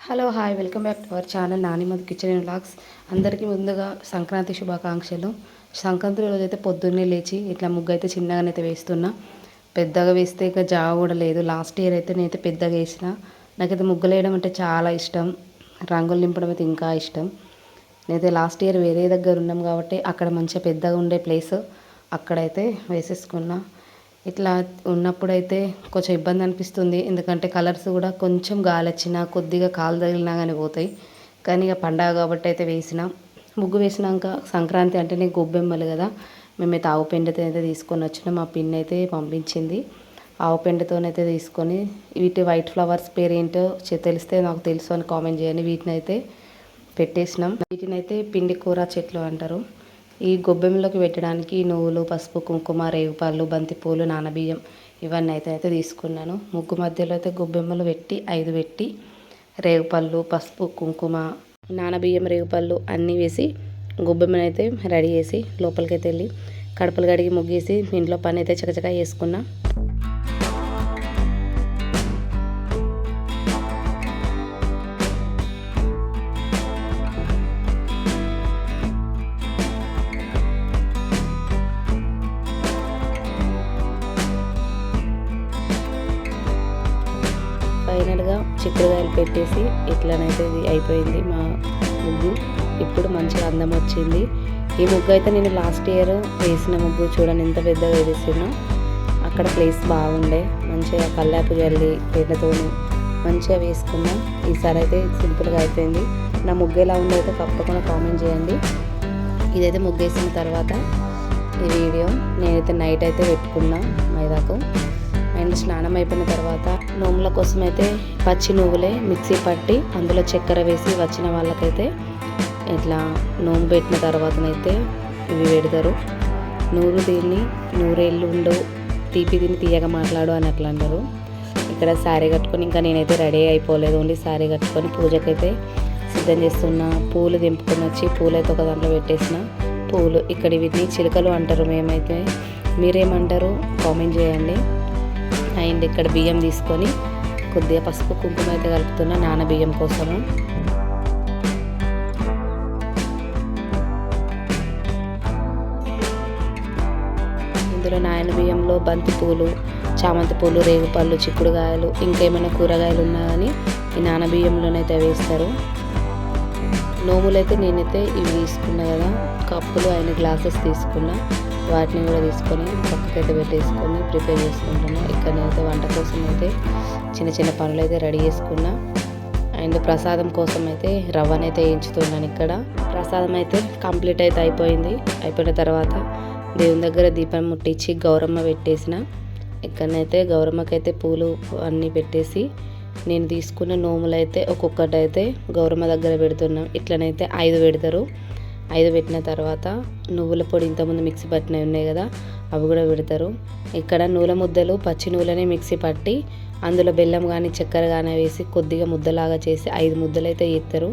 Hello hi welcome back to our channel Nanimadhu kitchen and vlogs. అందరికీ ముందుగా సంక్రాంతి శుభాకాంక్షలు. సంక్రాంతి రోజైతే పొద్దున్నే లేచి ఇట్లా ముగ్గు అయితే చిన్నగానైతే వేస్తున్నా. పెద్దగా వేస్తే ఇక జాగ కూడా లేదు. లాస్ట్ ఇయర్ అయితే నేనైతే పెద్దగా వేసిన. నాకైతే ముగ్గులు వేయడం అంటే చాలా ఇష్టం. రంగులు నింపడం అయితే ఇంకా ఇష్టం. నేనైతే లాస్ట్ ఇయర్ వేరే దగ్గర ఉన్నాం కాబట్టి అక్కడ మంచిగా పెద్దగా ఉండే ప్లేస్ అక్కడైతే వేసేసుకున్నా. ఇట్లా ఉన్నప్పుడైతే కొంచెం ఇబ్బంది అనిపిస్తుంది. ఎందుకంటే కలర్స్ కూడా కొంచెం గాలి వచ్చినా కొద్దిగా కాలు తగిలినా కానీ పోతాయి. కానీ ఇక పండగ కాబట్టి అయితే వేసిన. ముగ్గు వేసినాక సంక్రాంతి అంటేనే గొబ్బెమ్మలు కదా. మేమైతే ఆవు పెండతో అయితే తీసుకొని వచ్చినాం. మా పిన్ని అయితే పంపించింది. ఆవు పెండతోనైతే తీసుకొని వీటి వైట్ ఫ్లవర్స్ పేరు ఏంటో తెలిస్తే నాకు తెలుసు అని కామెంట్ చేయండి. వీటిని అయితే పెట్టేసినాం. వీటిని అయితే పిండి కూర చెట్లు అంటారు. ఈ గొబ్బెమ్మలోకి పెట్టడానికి నువ్వులు, పసుపు, కుంకుమ, రేగుపళ్ళు, బంతిపూలు, నానబియ్యం ఇవన్నీ అయితే తీసుకున్నాను. ముగ్గు మధ్యలో అయితే గొబ్బెమ్మలు పెట్టి 5 పెట్టి రేగుపళ్ళు, పసుపు, కుంకుమ, నానబియ్యం, రేగుపళ్ళు అన్నీ వేసి గొబ్బెమ్మను అయితే రెడీ చేసి లోపలికైతే వెళ్ళి కడుపులు కడిగి ముగ్గేసి ఇంట్లో పని అయితే చకచకా చేసుకున్నా. ఫైనల్గా చిక్కుడుకాయలు పెట్టేసి ఇట్లనైతే ఇది అయిపోయింది మా ముగ్గు. ఇప్పుడు మంచిగా అందం వచ్చింది. ఈ ముగ్గు అయితే నేను లాస్ట్ ఇయర్ వేసిన ముగ్గు చూడండి ఎంత పెద్దగా వేసినా. అక్కడ ప్లేస్ బాగుండే మంచిగా కల్లాపు జల్లి పెద్దతోని మంచిగా వేసుకున్నాం. ఈసారి అయితే సింపుల్గా అయిపోయింది. నా ముగ్గు ఎలా ఉందో అయితే తప్పకుండా కామెంట్ చేయండి. ఇదైతే ముగ్గు వేసిన తర్వాత ఈ వీడియో నేనైతే నైట్ అయితే పెట్టుకున్నా మైదాకు. అండ్ స్నానం అయిపోయిన తర్వాత నోముల కోసం అయితే పచ్చి నువ్వులే మిక్సీ పట్టి అందులో చక్కెర వేసి వచ్చిన వాళ్ళకైతే ఇట్లా నోము పెట్టిన తర్వాతనైతే ఇవి పెడతారు. దీన్ని నూరేళ్ళు ఉండవు, తీపి తిని తీయగా మాట్లాడు అని అట్లా అంటారు. ఇక్కడ శారీ కట్టుకొని ఇంకా నేనైతే రెడీ అయిపోలేదు. ఓన్లీ శారీ కట్టుకొని పూజకైతే సిద్ధం చేస్తున్నా. పూలు దింపుకొని వచ్చి పూలు అయితే ఒక దాంట్లో పెట్టేసిన. పూలు ఇక్కడ వీటిని చిలుకలు అంటారు. మేమైతే మీరేమంటారు కామెంట్ చేయండి. అండ్ ఇక్కడ బియ్యం తీసుకొని కొద్దిగా పసుపు కుంకుమ అయితే కలుపుతున్నా నానబియ్యం కోసము. ఇందులో నానబియ్యంలో బంతి పూలు, చామంతి పూలు, రేగుపళ్ళు, చిక్కుడుకాయలు ఇంకేమైనా కూరగాయలు ఉన్నా కానీ ఈ నానబియ్యంలోనైతే వేస్తారు. నోములైతే నేనైతే ఇవి తీసుకున్నా కదా, కప్పులు అయిన గ్లాసెస్ తీసుకున్నా. వాటిని కూడా తీసుకొని పక్కకైతే పెట్టేసుకొని ప్రిపేర్ చేసుకుంటున్నా. ఇక్కడ నేనైతే వంట కోసం అయితే చిన్న చిన్న పనులు అయితే రెడీ చేసుకున్నా. అండ్ ప్రసాదం కోసం అయితే రవ్వనైతే వేయించుతున్నాను. ఇక్కడ ప్రసాదం అయితే కంప్లీట్ అయితే అయిపోయింది. అయిపోయిన తర్వాత దేవుని దగ్గర దీపం ముట్టించి గౌరమ్మ పెట్టేసిన. ఇక్కడనైతే గౌరమ్మకైతే పూలు అన్నీ పెట్టేసి నేను తీసుకున్న నోములు అయితే ఒక్కొక్కటి అయితే గౌరమ్మ దగ్గర పెడుతున్నాం. ఇట్లనైతే 5 పెడతారు. 5 పెట్టిన తర్వాత నువ్వుల పొడి ఇంతకుముందు మిక్సీ పట్టినవి ఉన్నాయి కదా అవి కూడా పెడతారు. ఇక్కడ నూల ముద్దలు పచ్చి నూనెని మిక్సీ పట్టి అందులో బెల్లం కానీ చక్కెర కానీ వేసి కొద్దిగా ముద్దలాగా చేసి 5 ముద్దలు అయితే చేస్తారు.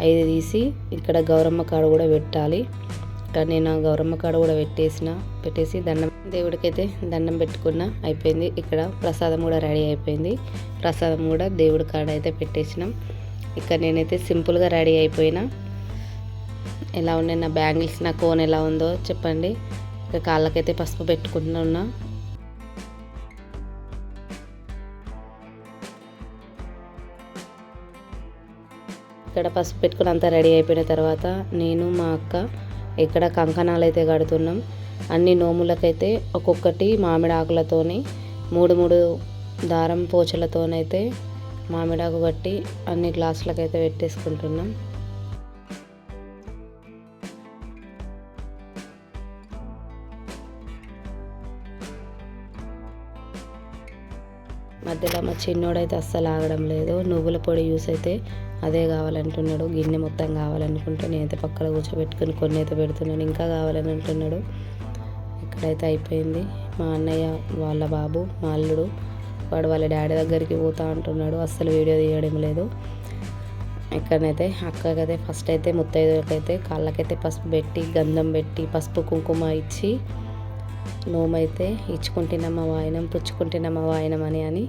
5 తీసి ఇక్కడ గౌరమ్మ కాడ కూడా పెట్టాలి. ఇక్కడ నేను గౌరమ్మ కాడ కూడా పెట్టేసి దేవుడికైతే దండం పెట్టుకున్నా. అయిపోయింది. ఇక్కడ ప్రసాదం కూడా రెడీ అయిపోయింది. ప్రసాదం కూడా దేవుడి కాడ అయితే పెట్టేసినాం. ఇక్కడ నేనైతే సింపుల్గా రెడీ అయిపోయినా. ఎలా ఉన్నాయి నా బ్యాంగిల్స్, నా కోన్ ఎలా ఉందో చెప్పండి. ఇక కాళ్ళకైతే పసుపు పెట్టుకుంటున్నా. ఇక్కడ పసుపు పెట్టుకుని అంతా రెడీ అయిపోయిన తర్వాత నేను మా అక్క ఇక్కడ కంకణాలు అయితే కడుతున్నాం. అన్ని నోములకైతే ఒక్కొక్కటి మామిడి ఆకులతోని 3 దారం పోచలతోనైతే మామిడాకు కట్టి అన్ని గ్లాసులకైతే పెట్టేసుకుంటున్నాం. మధ్యలో మా చిన్నోడైతే అస్సలు ఆగడం లేదు. నువ్వుల పొడి యూస్ అయితే అదే కావాలంటున్నాడు. గిన్నె మొత్తం కావాలనుకుంటే నేనైతే పక్కన కూర్చోబెట్టుకుని కొన్ని అయితే పెడుతున్నాను. ఇంకా కావాలని అంటున్నాడు. ఇక్కడైతే అయిపోయింది. మా అన్నయ్య వాళ్ళ బాబు మా అల్లుడు వాడు వాళ్ళ డాడీ దగ్గరికి పోతా అంటున్నాడు. అస్సలు వీడియో తీయడం లేదు. ఇక్కడనైతే అక్కకైతే ఫస్ట్ అయితే ముత్తైదులకైతే కాళ్ళకైతే పసుపు పెట్టి గంధం పెట్టి పసుపు కుంకుమ ఇచ్చి నోమైతే ఇచ్చుకుంటున్నామా వాయనం పుచ్చుకుంటున్నామా వాయనం అని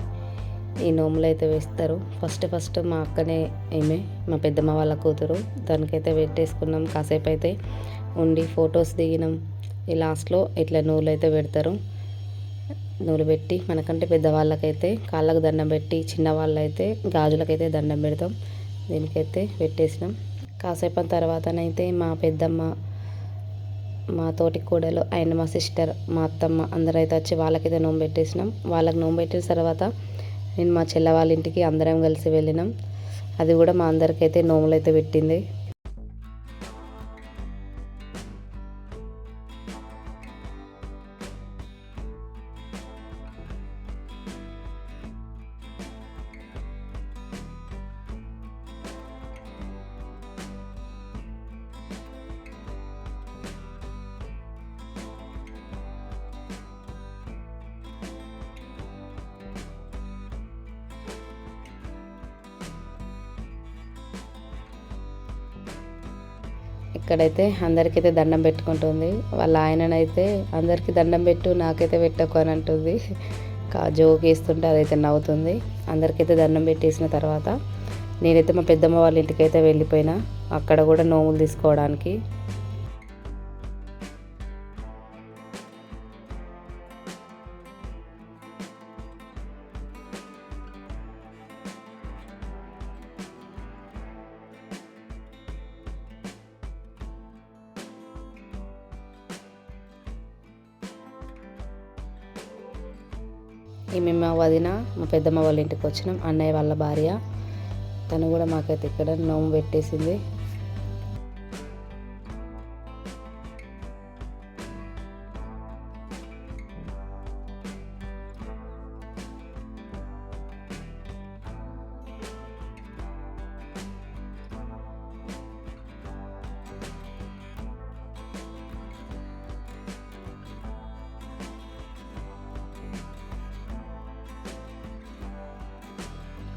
ఈ నోములు అయితే వేస్తారు. ఫస్ట్ మా అక్కనే ఏమే మా పెద్దమ్మ వాళ్ళ కూతురు, దానికైతే పెట్టేసుకున్నాం. కాసేపు అయితే ఉండి ఫొటోస్ దిగినాం. ఈ లాస్ట్లో ఇట్లా నూలు అయితే పెడతారు. నూలు పెట్టి మనకంటే పెద్దవాళ్ళకైతే కాళ్ళకు దండం పెట్టి, చిన్నవాళ్ళైతే గాజులకైతే దండం పెడతాం. దీనికైతే పెట్టేసినాం. కాసేపు తర్వాతనైతే మా పెద్దమ్మ, మా తోటి కూడలు అండ్ మా సిస్టర్, మా అత్తమ్మ అందరైతే వచ్చి వాళ్ళకైతే నోము పెట్టేసినాం. వాళ్ళకి నోము పెట్టిన తర్వాత నేను మా చెల్ల వాళ్ళ ఇంటికి అందరం కలిసి వెళ్ళినాం. అది కూడా మా అందరికైతే నోములు అయితే పెట్టింది. ఇక్కడైతే అందరికైతే దండం పెట్టుకుంటుంది. వాళ్ళ ఆయననైతే అందరికీ దండం పెట్టు, నాకైతే పెట్టకు అని అంటుంది. జోక్ వేస్తుంటే అదైతే నవ్వుతుంది. అందరికైతే దండం పెట్టేసిన తర్వాత నేనైతే మా పెద్దమ్మ వాళ్ళ ఇంటికి అయితే వెళ్ళిపోయినా, అక్కడ కూడా నోములు తీసుకోవడానికి. మేము మా వదిన మా పెద్దమ్మ వాళ్ళ ఇంటికి వచ్చినాం. అన్నయ్య వాళ్ళ భార్య తను కూడా మాకైతే ఇక్కడ నోము పెట్టేసింది.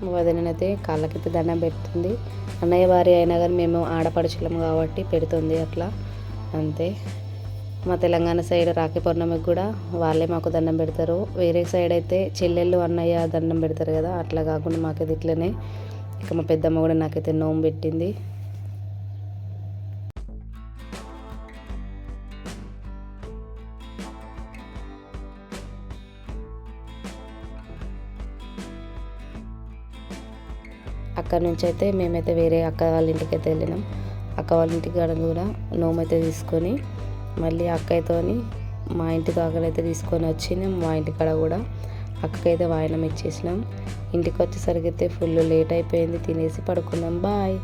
మా వదినైతే కాళ్ళకైతే దండం పెడుతుంది. అన్నయ్య భార్య అయినా కానీ మేము ఆడపడుచులం కాబట్టి పెడుతుంది అట్లా, అంతే. మా తెలంగాణ సైడ్ రాఖీ పౌర్ణమికి కూడా వాళ్ళే మాకు దండం పెడతారు. వేరే సైడ్ అయితే చెల్లెళ్ళు అన్నయ్య దండం పెడతారు కదా, అట్లా కాకుండా మాకైతే ఇట్లనే. ఇక మా పెద్దమ్మ కూడా నాకైతే నోము పెట్టింది. అక్కడ నుంచి అయితే మేమైతే వేరే అక్క వాళ్ళ ఇంటికి అయితే వెళ్ళినాం. అక్క వాళ్ళ ఇంటికి కూడా నోము అయితే తీసుకొని మళ్ళీ అక్కయ్యతోని మా ఇంటి దాకా అయితే తీసుకొని వచ్చినాం. మా ఇంటికాడ కూడా అక్కకైతే వాయినం ఇచ్చేసినాం. ఇంటికి వచ్చేసరికి అయితే ఫుల్ లేట్ అయిపోయింది. తినేసి పడుకున్నాం. బాయ్.